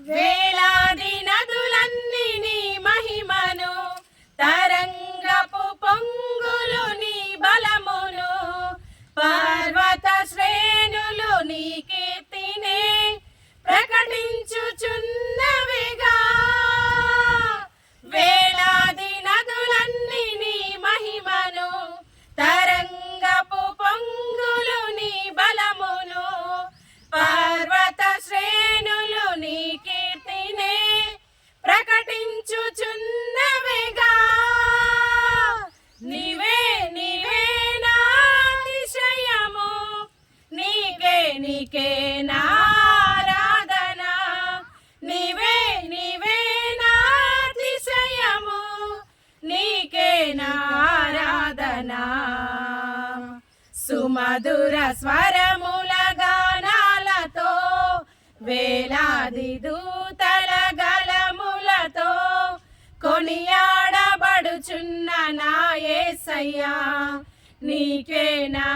వేలాది నదులన్నీ నీ మహిమను, తరంగపు పొంగులు నీ బలమును, పర్వత శ్రేణులు నీ కీర్తినే ప్రకటించుచున్నవిగా. వేలాది నదులన్నీ నీ మహిమను, తరంగపు పొంగులు నీ బలమును, పర్వత శ్రేణులు నీ కీర్తినే ప్రకటించుచున్నవిగా. నీవే నీవే నా అతిశయము, నీకే నీకే నా ఆరాధన. నీవే నీవే నా అతిశయము, నీకే నా ఆరాధన. సుమధుర స్వరముల గానాలతో, వేలాది దూతల గలములతో కొనియాడబడుచున్న నా యేసయ్యా, నీకే నా